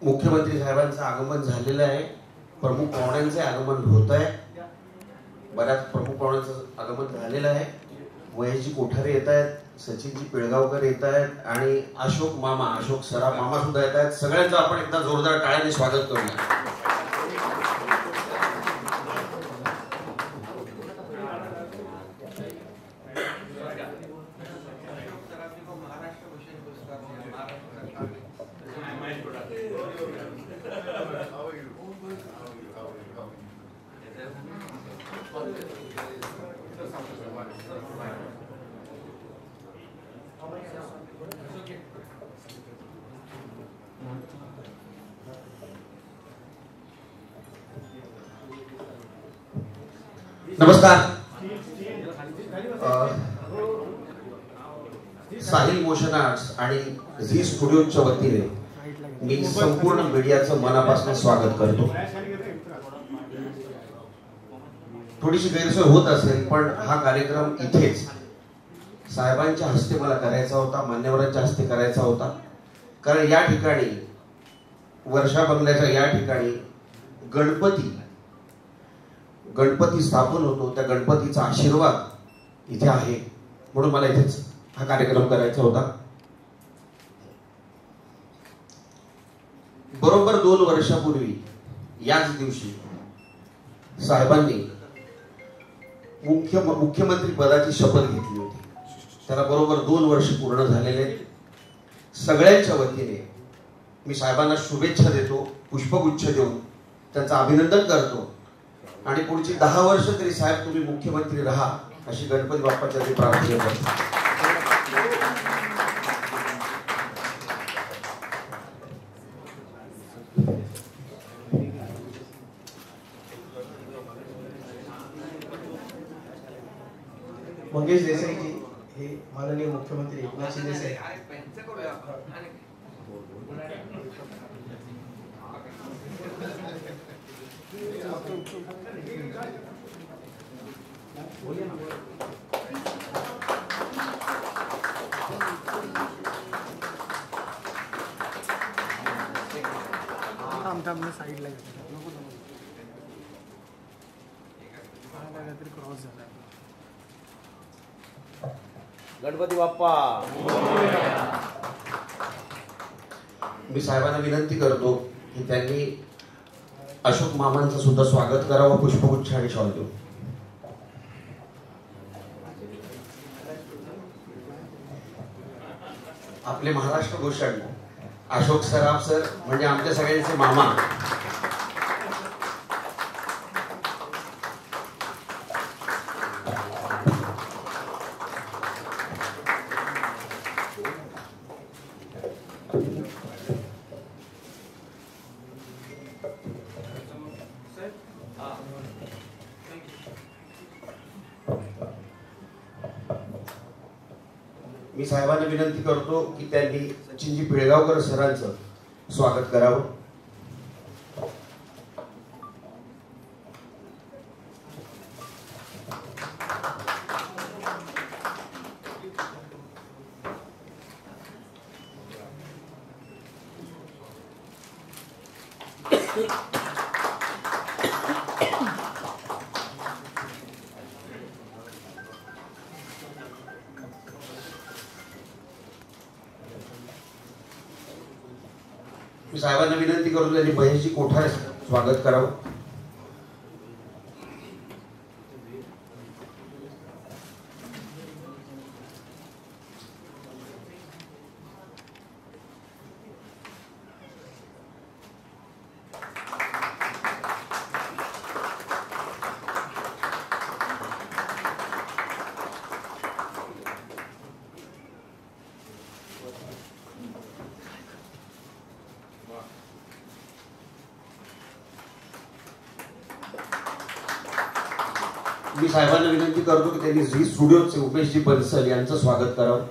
मुख्यमंत्री साहेबांचं आगमन झालेलं आहे. प्रमुख पाहुण्यांचे आगमन होत आहे. बऱ्याच प्रमुख पाहुण्यांचं आगमन झालेलं आहे. महेशजी कोठारे येत आहेत, सचिनजी पिळगावकर येत आहेत आणि अशोक सराफ मामा सुद्धा येत आहेत. सगळ्यांचं आपण एकदा जोरदार टाळ्यांनी स्वागत करूया. नमस्कार. साहिल मोशन आर्ट्स आणि झी स्टुडिओच्या वतीने मी संपूर्ण मीडियाचं मनापासून स्वागत करतो. थोडीशी गैरसोय होत असेल पण हा कार्यक्रम इथेच साहेबांच्या हस्ते मला करायचा होता, मान्यवरांच्या हस्ते करायचा होता. कारण या ठिकाणी वर्षा बंगल्याच्या या ठिकाणी गणपती स्थापन होतो. त्या गणपतीचा आशीर्वाद इथे आहे म्हणून मला इथेच हा कार्यक्रम करायचा होता. बरोबर 2 वर्षापूर्वी याच दिवशी साहेबांनी मुख्यमंत्री पदाची शपथ घेतली होती. त्याला बरोबर 2 वर्ष पूर्ण झालेले आहेत. सगळ्यांच्या वतीने मी साहेबांना शुभेच्छा देतो, पुष्पगुच्छ देऊन त्यांचं अभिनंदन करतो आणि पुढची 10 वर्ष तरी साहेब तुम्ही मुख्यमंत्री राहा अशी गणपती बाप्पाच्या प्रार्थना करतो. मंगेश देसाईजी हे माननीय मुख्यमंत्री एकनाथ शिंदे साहेब साईडला क्रॉस झाला. गणपती बाप्पा. मी साहेबांना विनंती करतो की त्यांनी अशोक मामांचं सुद्धा स्वागत करावं, पुष्पगुच्छ आणि शॉल देऊ. आपले महाराष्ट्र भूषण अशोक सराफ सर म्हणजे आमच्या सगळ्यांचे मामा. मी साहेबांना विनंती करतो की त्यांनी सचिनजी पिळगावकर सरांचं स्वागत करावं. मी साहेबांना विनंती करतो त्यांनी महेशजी कोठारे स्वागत करावं. मी साहेबांना विनंती करतो की त्यांनी झी स्टुडिओचे उमेशजी बन्सल यांचं स्वागत करावं.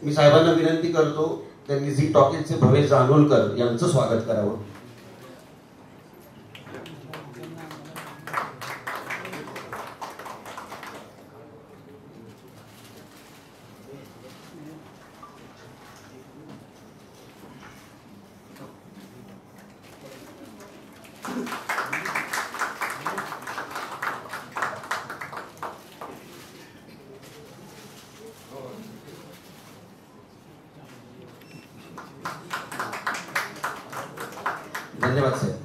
मी साहेबांना विनंती करतो त्यांनी झी टॉकीजचे भवेश जानोलकर यांचं स्वागत करावं. धन्यवाद साहेब.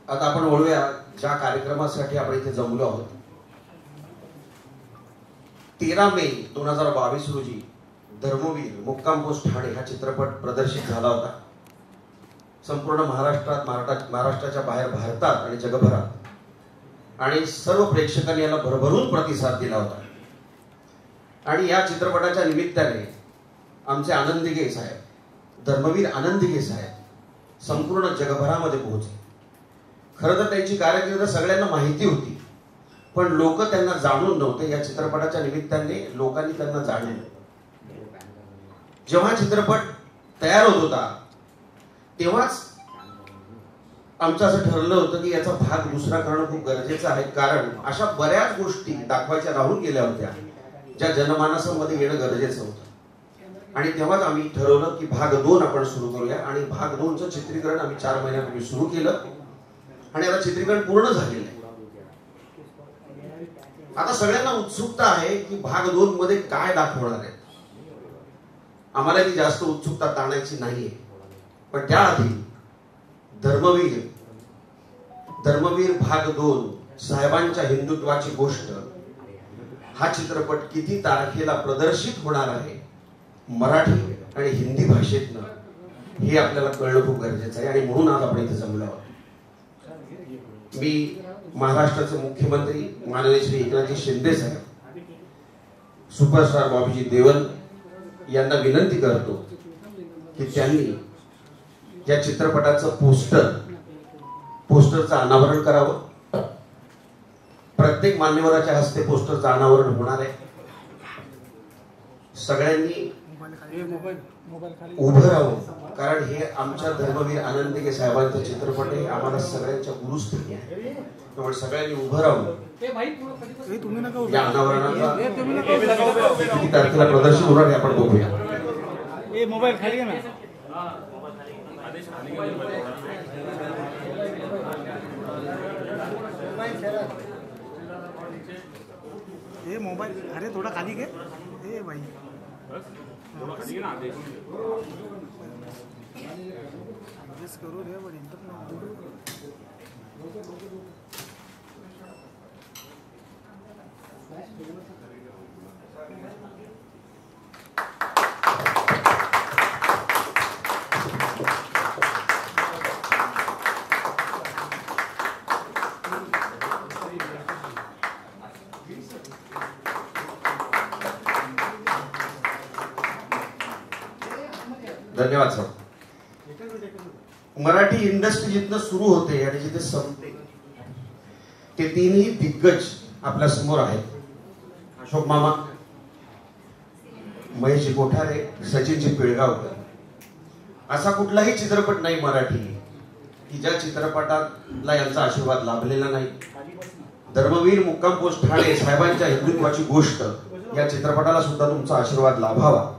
आता आपण बोलूया ज्या कार्यक्रमासाठी आपण इथे जमलो आहोत. 13 मे 2022 रोजी धर्मवीर मुक्काम पोस्ट ठाणे हा चित्रपट प्रदर्शित झाला होता. संपूर्ण महाराष्ट्राच्या बाहेर भारतात आणि जगभरात आणि सर्व प्रेक्षकांनी याला भरभरून प्रतिसाद दिला होता. आणि या चित्रपटाच्या निमित्ताने आमचे आनंदिगे साहेब, धर्मवीर आनंदिगे साहेब संपूर्ण जगभरामध्ये पोहोचले. खरं तर त्यांची कारकीर्द सगळ्यांना माहिती होती, पण लोक त्यांना जाणून नव्हते. या चित्रपटाच्या निमित्ताने लोकांनी त्यांना जाणलं. जेव्हा चित्रपट तयार होत होता तेव्हाच आमचं असं ठरलं होतं की याचा भाग दुसरा करणं खूप गरजेचं आहे, कारण अशा बऱ्याच गोष्टी दाखवायच्या राहून गेल्या होत्या ज्या जनमानसामध्ये येणं गरजेचं होतं. आणि तेव्हाच आम्ही ठरवलं की भाग 2 आपण सुरू करूया. आणि भाग 2चं चित्रीकरण आम्ही 4 महिन्यापूर्वी सुरू केलं आणि आता चित्रीकरण पूर्ण झालेलं आहे. आता सगळ्यांना उत्सुकता आहे की भाग 2 मध्ये काय दाखवणार आहे. आम्हाला ती जास्त उत्सुकता ताणायची नाहीये, पण त्याआधी धर्मवीर भाग 2 साहेबांच्या हिंदुत्वाची गोष्ट हा चित्रपट किती तारखेला प्रदर्शित होणार आहे मराठी आणि हिंदी भाषेतनं हे आपल्याला कळणं खूप गरजेचं आहे. आणि म्हणून आज आपण इथे जमलो आहोत. मी महाराष्ट्राचे मुख्यमंत्री माननीय श्री एकनाथजी शिंदे साहेब, सुपरस्टार बॉबीजी देओल यांना विनंती करतो की त्यांनी या चित्रपटाचं पोस्टरचं अनावरण करावं. प्रत्येक मान्यवराच्या हस्ते पोस्टरचं अनावरण होणार आहे. सगळ्यांनी उभं राहून, कारण हे आमच्या धर्मवीर आनंदिगे साहेबांचा चित्रपट आहे, आम्हाला सगळ्यांच्या गुरुस्थानी आहे. त्यामुळे सगळ्यांनी उभं राहून या अनावरणाला किती तारखेला प्रदर्शित होणार हे आपण बघूया. मोबाईल खाली ना. ये मोबाइल, अरे थोड़ा खाली के ए भाई थोड़ा खाली ना आदेश करो रे बड़ी धन्यवाद सर. मराठी इंडस्ट्री जिथनं सुरू होते आणि जिथे संपते ते तीनही दिग्गज आपल्या समोर आहेत. अशोक मामा, महेशजी कोठारे, सचिनजी पिळगावकर. असा कुठलाही चित्रपट नाही मराठी की ज्या चित्रपटाला यांचा आशीर्वाद लाभलेला नाही. धर्मवीर मुक्काम पोस्ट ठाणे साहेबांच्या हिंदुत्वाची गोष्ट या चित्रपटाला सुद्धा तुमचा आशीर्वाद लाभावा.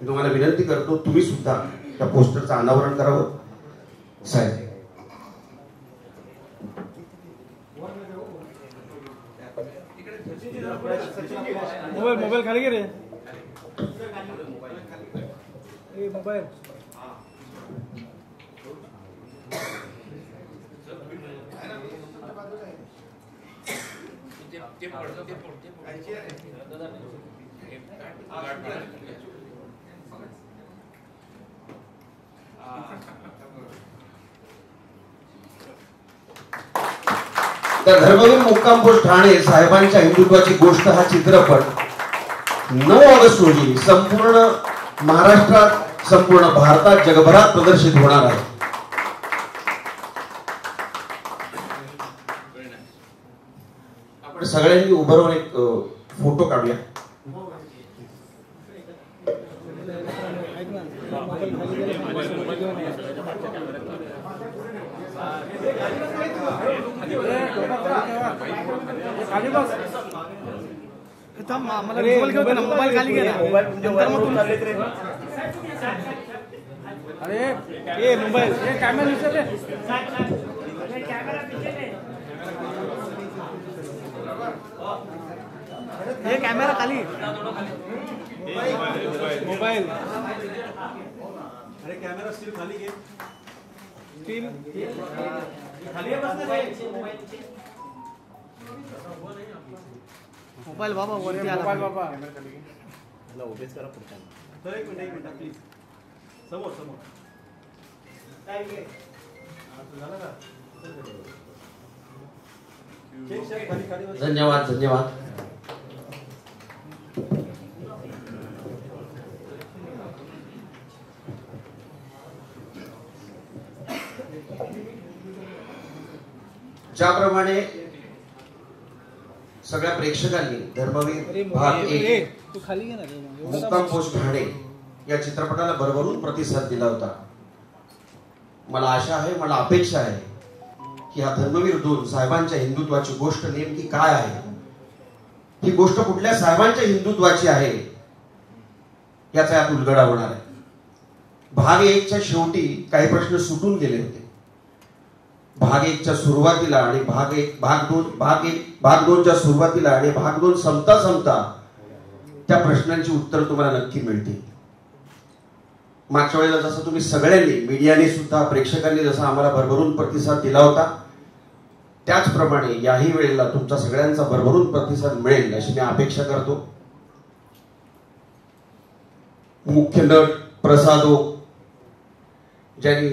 मी तुम्हाला विनंती करतो, तुम्ही सुद्धा त्या पोस्टरचं अनावरण करावं. साहेब मोबाईल खाली गे रे. मोबाईल तर धर्मवीर मुक्काम पोस्ट ठाणे साहेबांच्या हिंदुत्वाची गोष्ट हा चित्रपट 9 ऑगस्ट रोजी संपूर्ण महाराष्ट्रात, संपूर्ण भारतात, जगभरात प्रदर्शित होणार आहे. आपण सगळ्यांनी उभं राहून एक फोटो काढूया. मोबाईल खाली गेला. अरे ये मोबाईल कॅमेरा विचारले. हे कॅमेरा खाली. मोबाईल अरे कॅमेरा स्टिल खाली घे. स्टिल खाली मोबाईल बाबा वरती आला. मोबाईल बाबा मला उभेच करा पुढच्या. एक मिनिट प्लीज. समोर धन्यवाद. ज्याप्रमाणे सगळ्या प्रेक्षकांनी धर्मवीर भाग 1 मुक्काम पोस्ट ठाणे या चित्रपटाला भरभरून प्रतिसाद दिला होता. मला आशा आहे, मला अपेक्षा आहे की हा धर्मवीर 2 साहेबांच्या हिंदुत्वाची गोष्ट नेमकी काय आहे, ही गोष्ट कुठल्या साहेबांच्या हिंदुत्वाची आहे याचा यात उलगडा होणार आहे. भाग 1च्या शेवटी काही प्रश्न सुटून गेले होते. भाग 1च्या सुरुवातीला आणि भाग 2च्या सुरुवातीला आणि भाग 2 संपता त्या प्रश्नांची उत्तर तुम्हाला नक्की मिळतील. मागच्या वेळेला जसं तुम्ही सगळ्यांनी, मीडियाने सुद्धा, प्रेक्षकांनी जसा आम्हाला भरभरून प्रतिसाद दिला होता, त्याचप्रमाणे याही वेळेला तुमचा सगळ्यांचा भरभरून प्रतिसाद मिळेल अशी मी अपेक्षा करतो. मुख्य नट प्रसादो ज्यांनी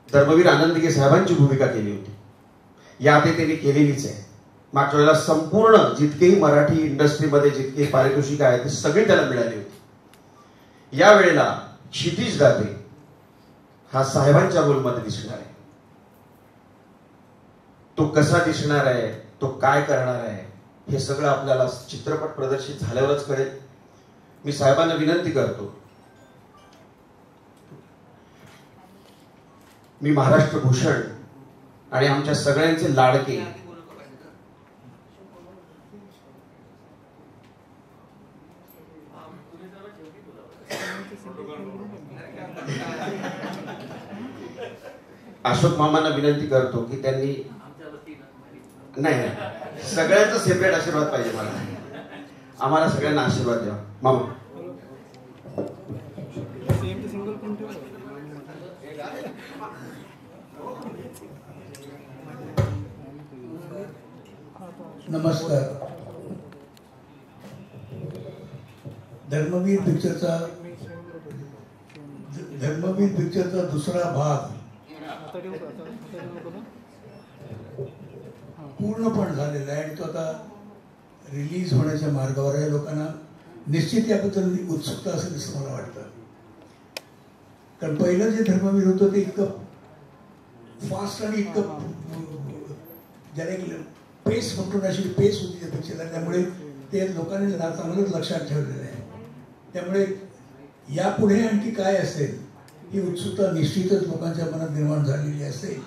धर्मवीर आनंदगे साहेबांची भूमिका केली होती, याआधी त्यांनी केलेलीच आहे. मागच्या वेळेला संपूर्ण जितकेही मराठी इंडस्ट्रीमध्ये जितके पारितोषिक आहेत ते सगळे त्याला मिळाले होते. या वेळेला क्षितिज दाते हा साहेबांच्या रोलमध्ये दिसणार आहे. तो कसा दिसणार आहे, तो काय करणार आहे, हे सगळं आपल्याला चित्रपट प्रदर्शित झाल्यावरच कळेल. मी साहेबांना विनंती करतो, मी महाराष्ट्र भूषण आणि आमच्या सगळ्यांचे लाडके अशोक मामांना विनंती करतो की त्यांनी नाही सगळ्यांचा सेपरेट आशीर्वाद पाहिजे. आम्हाला सगळ्यांना आशीर्वाद द्या. मामा नमस्कार. धर्मवीर पिक्चरचा दुसरा भाग पूर्ण पण झालेला आहे आणि तो आता रिलीज होण्याच्या मार्गावर आहे. लोकांना निश्चित याबद्दल उत्सुकता असेल असं मला वाटतं. कारण पहिलं जे धर्मवीर होतं ते इतकं फास्ट आणि इतकं ज्याने पेस म्हणतो अशी पेस होती त्या पिक्चरला, त्यामुळे ते लोकांनी चांगलंच लक्षात ठेवलेलं आहे. त्यामुळे यापुढे आणखी काय असेल ही उत्सुकता निश्चितच लोकांच्या मनात निर्माण झालेली असेल.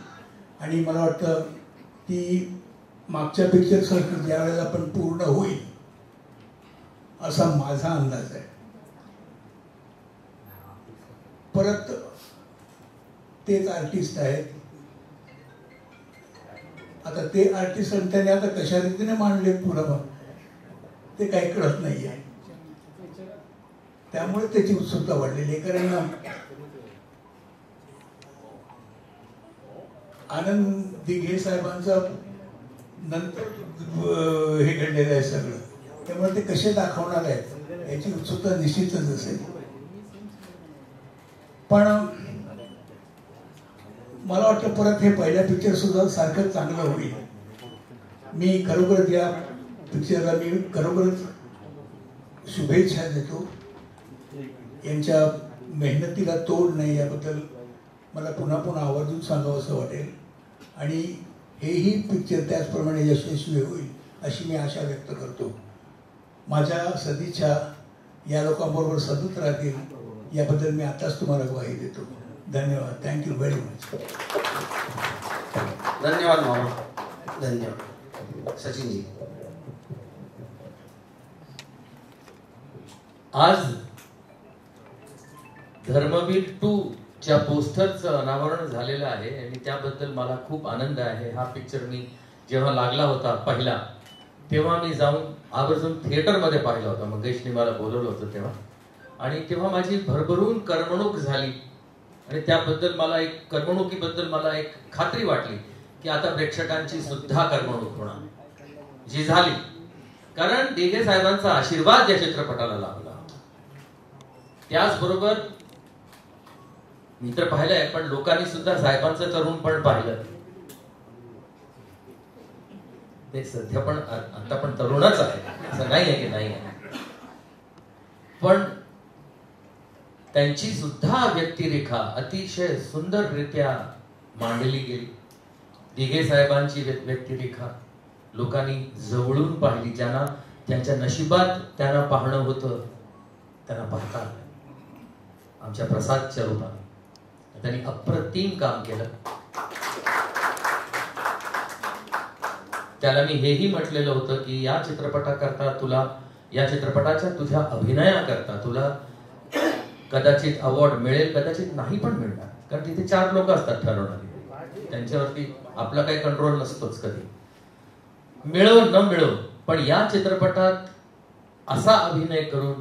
आणि मला वाटतं ती मागच्या पिक्चर सारखी ज्या वेळेला पण पूर्ण होईल असा माझा अंदाज आहे. परत तेच आर्टिस्ट आहेत. आता ते आर्टिस्ट आणि त्याने आता कशा रीतीने मांडले पुढं ते काही कळत नाही आहे. त्यामुळे त्याची उत्सुकता वाढलेली आहे. कारण आनंद दिघे साहेबांचा नंतर हे घडलेलं आहे सगळं, त्यामुळे ते कसे दाखवणार आहेत याची उत्सुकता निश्चितच असेल. पण मला वाटतं परत हे पहिल्या पिक्चर सुद्धा सारखं चांगलं होईल. मी खरोखरच या पिक्चरला मी खरोखरच शुभेच्छा देतो. यांच्या मेहनतीला तोड नाही याबद्दल मला पुन्हा पुन्हा आवर्जून सांगावं असं वाटेल. आणि हेही पिक्चर त्याचप्रमाणे यशस्वी होईल अशी मी आशा व्यक्त करतो. माझ्या सदिच्छा या लोकांबरोबर सतत राहतील याबद्दल मी आताच तुम्हाला ग्वाही देतो. धन्यवाद. Thank you very much. धन्यवाद मामा, धन्यवाद. सचिनजी, आज धर्मवीर 2 च्या पोस्टरचं अनावरण झालेलं आहे आणि त्याबद्दल मला खूप आनंद आहे. हा पिक्चर मी जेव्हा लागला होता पहिला तेव्हा मी जाऊन आवर्जून थिएटरमध्ये पाहिला होता. मंगेशने मला बोलवलं होतं तेव्हा, आणि तेव्हा माझी भरभरून करमणूक झाली आणि त्याबद्दल मला एक करमणुकीबद्दल मला एक खात्री वाटली की आता प्रेक्षकांची सुद्धा करमणूक होणार, जी झाली. कारण दिघे साहेबांचा आशीर्वाद या चित्रपटाला लाभला. त्याचबरोबर मी तर पाहिलंय, पण लोकांनी सुद्धा साहेबांचं तरुण पण पाहिलं. ते सध्या पण आता पण तरुणच आहे, असं नाही आहे की नाही आहे, पण त्यांची सुद्धा व्यक्तिरेखा अतिशय सुंदररित्या मांडली गेली. दिघे साहेबांची व्यक्तिरेखा लोकांनी जवळून पाहिली. ज्यांना त्यांच्या नशिबात त्यांना पाहणं होतं त्यांना पाहता आलं. आमच्या प्रसादच्या रूपाने त्यांनी अप्रतिम काम केलं. त्याला मी हेही म्हटलेलं होतं की या चित्रपटाकरता तुला, या चित्रपटाच्या तुझ्या अभिनयाकरता तुला कदाचित अवॉर्ड मिळेल, कदाचित नाही पण मिळणार, कारण तिथे 4 लोक असतात ठरवणारी, त्यांच्यावरती आपला काही कंट्रोल नसतोच. कधी मिळो न मिळो, पण या चित्रपटात असा अभिनय करून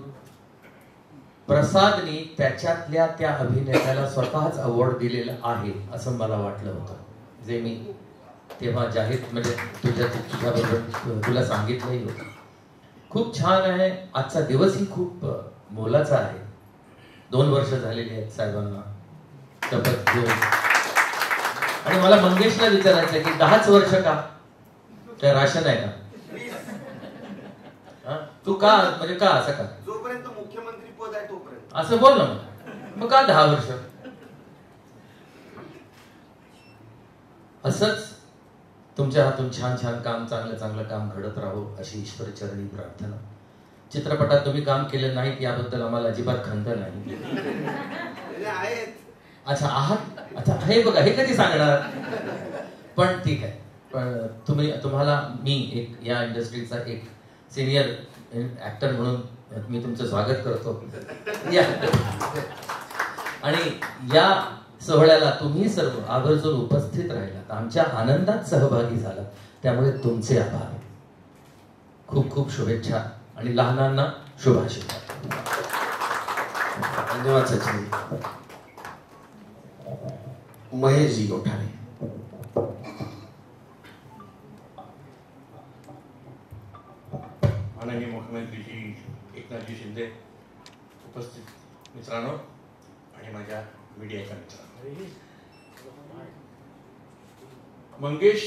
प्रसादनी त्याच्यातल्या त्या अभिनेत्याला स्वतःच अवॉर्ड दिलेला आहे असं मला वाटलं होतं, जे मी तेव्हा जाहीर म्हणजे तुझ्याबरोबर तुला सांगितलंही होतं. खूप छान आहे. आजचा दिवसही खूप मोलाचा आहे. 2 वर्ष झालेली आहेत साहेबांना शपथ घेऊन, आणि मला मंगेशला विचारायचं आहे की 10च वर्ष का? काय राशन आहे का? तू का म्हणजे का असं का? जोपर्यंत मुख्यमंत्री पद आहे तोपर्यंत असं बोल ना. मग का 10 वर्ष? असंच तुमच्या हातून छान छान काम, चांगलं चांगलं काम घडत राहो अशी ईश्वरचरणी प्रार्थना. चित्रपटात तुम्ही काम केलं नाही याबद्दल आम्हाला अजिबात खंत नाही. अच्छा आहात. अच्छा हे बघा, हे कधी सांगणार? पण ठीक आहे. पण तुम्हाला मी एक या इंडस्ट्रीचा एक सिनियर ऍक्टर म्हणून मी तुमचं स्वागत करतो. आणि या सोहळ्याला तुम्ही सर्व आवर्जून उपस्थित राहिलात, आमच्या आनंदात सहभागी झालात, त्यामुळे तुमचे आभार. खूप खूप शुभेच्छा आणि लहानांना शुभाशीर्वाद. धन्यवाद सचिन. महेशजी गोठाणे. माननीय मुख्यमंत्री श्री एकनाथजी शिंदे, उपस्थित मित्रांनो आणि माझ्या मीडियाच्या मित्रांनो, मंगेश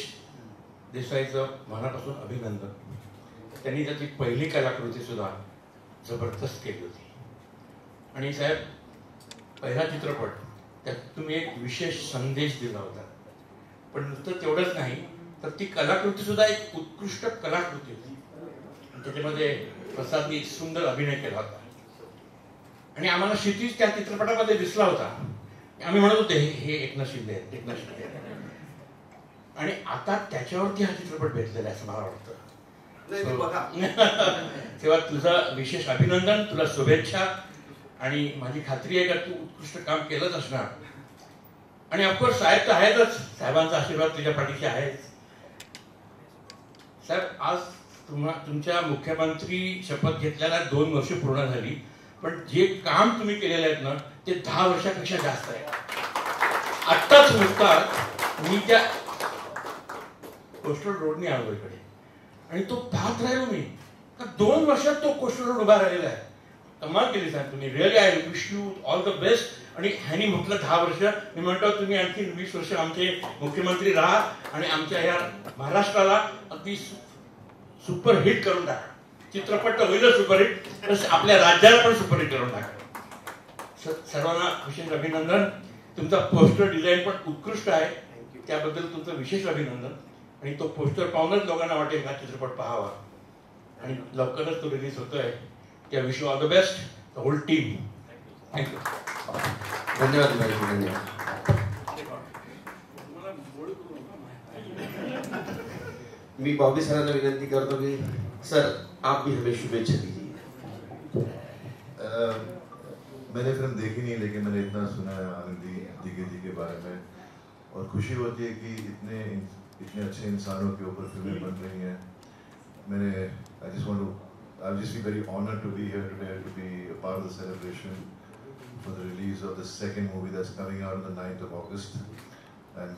देसाईचं मनापासून अभिनंदन. त्यांनी त्याची पहिली कलाकृती सुद्धा जबरदस्त केली होती. आणि साहेब, पहिला चित्रपट त्यात तुम्ही एक विशेष संदेश दिला होता. पण नुसतं तेवढंच नाही, तर ती कलाकृती सुद्धा एक उत्कृष्ट कलाकृती होती. त्याच्यामध्ये प्रसादनी सुंदर अभिनय केला होता आणि आम्हाला क्षितिज त्या चित्रपटामध्ये दिसला होता. आम्ही म्हणत होते हे एकनाथ शिंदे आहेत, एकनाथ शिंदे. आणि आता त्याच्यावरती हा चित्रपट भेटलेला आहे असं मला वाटतं. तेव्हा तुझं विशेष अभिनंदन, तुला शुभेच्छा, आणि माझी खात्री आहे का तू उत्कृष्ट काम केलंच असणार. आणि ऑफकोर्स साहेब तर आहेतच, साहेबांचा आशीर्वाद तुझ्या पाठीशी आहेच. साहेब, आज तुमच्या मुख्यमंत्री शपथ घेतल्याला 2 वर्ष पूर्ण झाली, पण जे काम तुम्ही केलेलं आहेत ना ते 10 वर्षापेक्षा जास्त आहे. आत्ताच नुकताच मी त्या कोस्टल रोडने आलो इकडे आणि तो पाहत राहिलो मी, 2 वर्षात तो कोस्टल रोड उभा राहिलेला आहे. कमाल केली साहेब तुम्ही. Really I wish you all the best. आणि ह्यानी म्हटलं 10 वर्ष, मी म्हणतो तुम्ही आणखी 20 वर्ष आमचे मुख्यमंत्री राहा आणि आमच्या या महाराष्ट्राला अगदी सुपरहिट करून टाका. चित्रपट तर होईलच सुपरहिट, तसं आपल्या राज्याला पण सुपरहिट करून टाका. सर्वांना विशेष अभिनंदन. तुमचा पोस्टर डिझाईन पण उत्कृष्ट आहे, त्याबद्दल तुमचं विशेष अभिनंदन. आणि तो पोस्टर पाहूनच लोकांना वाटेल हा चित्रपट पाहावा आणि लवकरच तो रिलीज होतोय. त्या wish you all the best the whole team. Thank you. धन्यवाद महेश, धन्यवाद. मी बॉबी सरांना विनंती करतो की सर आप भी हमें शुभेच्छा दीजिए. मैंने फिल्म देखी नहीं, लेकिन मैंने इतना सुना है आनंदी दिगे जी के बारे में, और खुशी होती है कि इतने अच्छे इंसानों के ऊपर फिल्में बन रही हैं. I'll just be very honored to be here today, to be a part of the celebration for the release of the second movie that's coming out on the 9th of August. And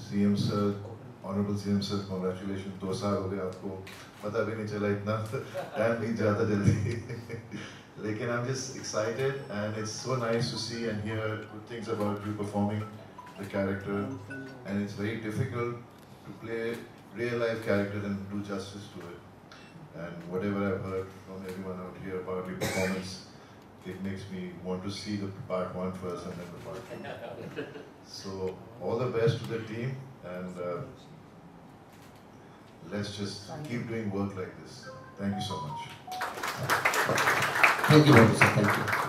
CM sir, Honorable CM sir, congratulations. 2 साल हो गए, आपको पता भी नहीं चला, इतना time बीत जाता जल्दी. Lekin I'm just excited, and it's so nice to see and hear good things about you performing the character, and it's very difficult to play real life character and do justice to it. And whatever I've heard from everyone out here about your performance, it makes me want to see the part 1 first and then the part 2. So all the best to the team, and let's just keep doing work like this. Thank you so much. Thank you, sir. Thank you.